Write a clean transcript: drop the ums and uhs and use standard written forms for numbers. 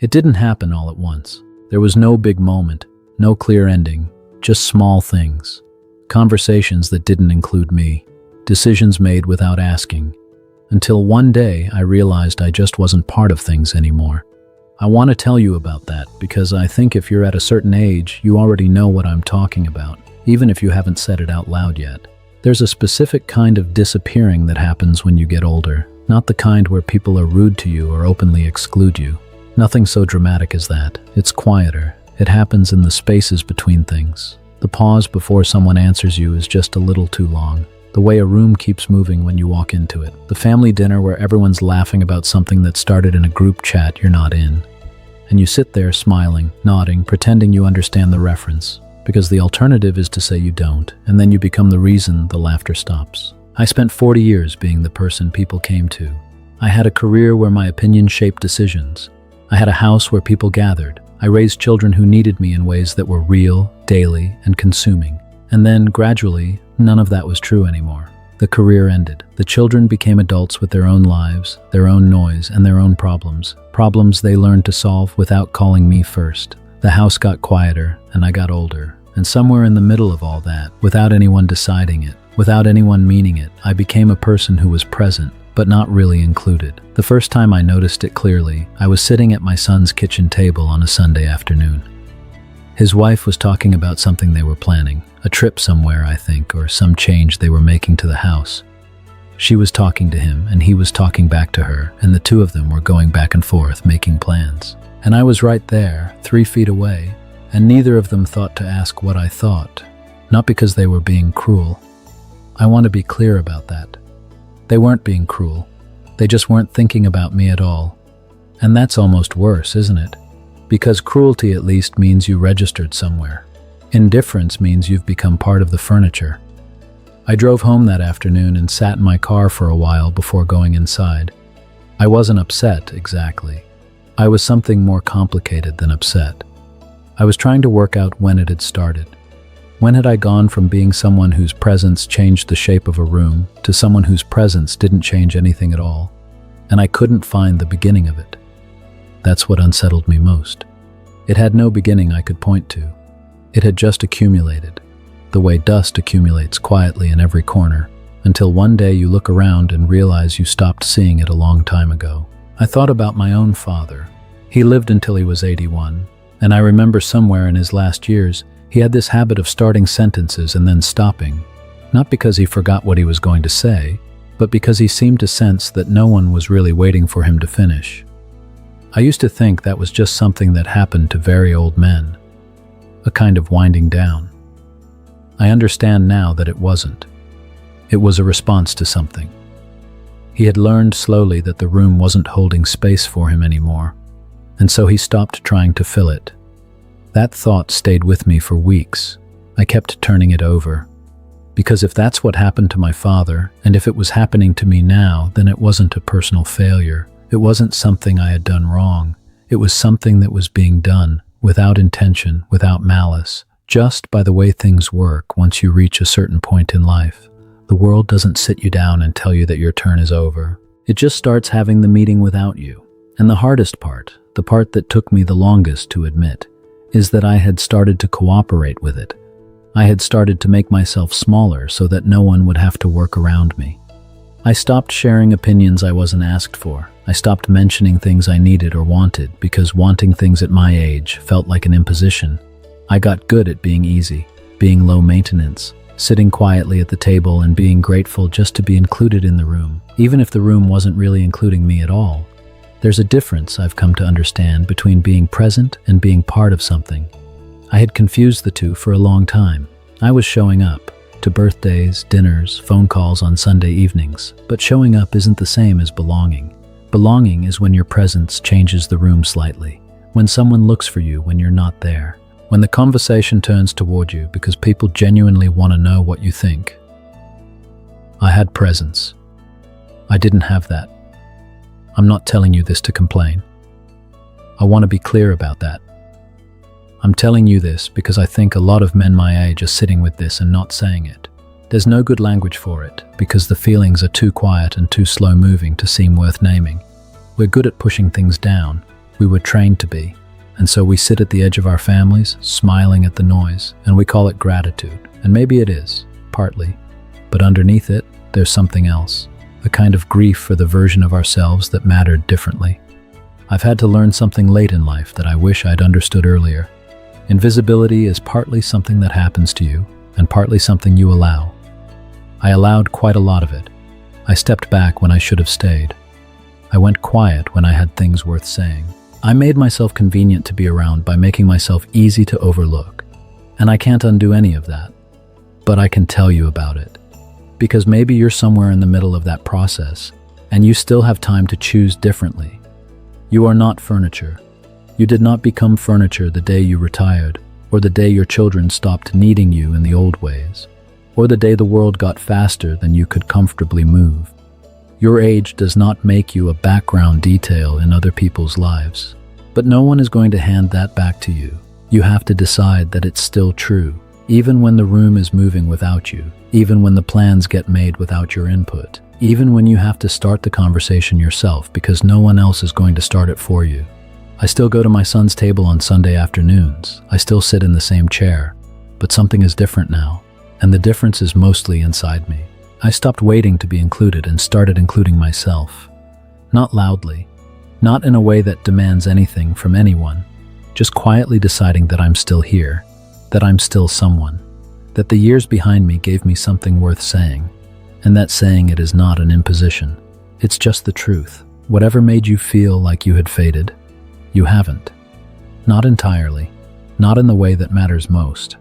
It didn't happen all at once. There was no big moment, no clear ending, just small things. Conversations that didn't include me, decisions made without asking. Until one day I realized I just wasn't part of things anymore. I want to tell you about that because I think if you're at a certain age, you already know what I'm talking about, even if you haven't said it out loud yet. There's a specific kind of disappearing that happens when you get older, not the kind where people are rude to you or openly exclude you. Nothing so dramatic as that. It's quieter. It happens in the spaces between things. The pause before someone answers you is just a little too long. The way a room keeps moving when you walk into it. The family dinner where everyone's laughing about something that started in a group chat you're not in. And you sit there smiling, nodding, pretending you understand the reference. Because the alternative is to say you don't, and then you become the reason the laughter stops. I spent 40 years being the person people came to. I had a career where my opinion shaped decisions. I had a house where people gathered. I raised children who needed me in ways that were real, daily, and consuming. And then, gradually, none of that was true anymore. The career ended. The children became adults with their own lives, their own noise, and their own problems. Problems they learned to solve without calling me first. The house got quieter, and I got older. And somewhere in the middle of all that, without anyone deciding it, without anyone meaning it, I became a person who was present, but not really included. The first time I noticed it clearly, I was sitting at my son's kitchen table on a Sunday afternoon. His wife was talking about something they were planning, a trip somewhere, I think, or some change they were making to the house. She was talking to him, and he was talking back to her, and the two of them were going back and forth, making plans. And I was right there, 3 feet away, and neither of them thought to ask what I thought, not because they were being cruel. I want to be clear about that. They weren't being cruel. They just weren't thinking about me at all. And that's almost worse, isn't it? Because cruelty at least means you registered somewhere. Indifference means you've become part of the furniture. I drove home that afternoon and sat in my car for a while before going inside. I wasn't upset, exactly. I was something more complicated than upset. I was trying to work out when it had started. When had I gone from being someone whose presence changed the shape of a room to someone whose presence didn't change anything at all? And I couldn't find the beginning of it. That's what unsettled me most. It had no beginning I could point to. It had just accumulated, the way dust accumulates quietly in every corner, until one day you look around and realize you stopped seeing it a long time ago. I thought about my own father. He lived until he was 81, and I remember somewhere in his last years, he had this habit of starting sentences and then stopping, not because he forgot what he was going to say, but because he seemed to sense that no one was really waiting for him to finish. I used to think that was just something that happened to very old men, a kind of winding down. I understand now that it wasn't. It was a response to something. He had learned slowly that the room wasn't holding space for him anymore, and so he stopped trying to fill it. That thought stayed with me for weeks. I kept turning it over. Because if that's what happened to my father, and if it was happening to me now, then it wasn't a personal failure. It wasn't something I had done wrong. It was something that was being done, without intention, without malice, just by the way things work once you reach a certain point in life. The world doesn't sit you down and tell you that your turn is over. It just starts having the meeting without you. And the hardest part, the part that took me the longest to admit, is that I had started to cooperate with it. I had started to make myself smaller so that no one would have to work around me. I stopped sharing opinions I wasn't asked for. I stopped mentioning things I needed or wanted because wanting things at my age felt like an imposition. I got good at being easy, being low maintenance, sitting quietly at the table and being grateful just to be included in the room, even if the room wasn't really including me at all. There's a difference I've come to understand between being present and being part of something. I had confused the two for a long time. I was showing up to birthdays, dinners, phone calls on Sunday evenings, but showing up isn't the same as belonging. Belonging is when your presence changes the room slightly, when someone looks for you when you're not there, when the conversation turns toward you because people genuinely want to know what you think. I had presence. I didn't have that. I'm not telling you this to complain. I want to be clear about that. I'm telling you this because I think a lot of men my age are sitting with this and not saying it. There's no good language for it because the feelings are too quiet and too slow moving to seem worth naming. We're good at pushing things down. we were trained to be. And so we sit at the edge of our families, smiling at the noise, and we call it gratitude. And maybe it is, partly. But underneath it, there's something else. A kind of grief for the version of ourselves that mattered differently. I've had to learn something late in life that I wish I'd understood earlier. Invisibility is partly something that happens to you, and partly something you allow. I allowed quite a lot of it. I stepped back when I should have stayed. I went quiet when I had things worth saying. I made myself convenient to be around by making myself easy to overlook. And I can't undo any of that. But I can tell you about it. Because maybe you're somewhere in the middle of that process, and you still have time to choose differently. You are not furniture. You did not become furniture the day you retired, or the day your children stopped needing you in the old ways, or the day the world got faster than you could comfortably move. Your age does not make you a background detail in other people's lives. But no one is going to hand that back to you. You have to decide that it's still true, even when the room is moving without you, even when the plans get made without your input, even when you have to start the conversation yourself because no one else is going to start it for you. I still go to my son's table on Sunday afternoons. I still sit in the same chair, but something is different now, and the difference is mostly inside me. I stopped waiting to be included and started including myself. Not loudly, not in a way that demands anything from anyone, just quietly deciding that I'm still here, that I'm still someone, that the years behind me gave me something worth saying, and that saying it is not an imposition. It's just the truth. Whatever made you feel like you had faded, you haven't. Not entirely, not in the way that matters most.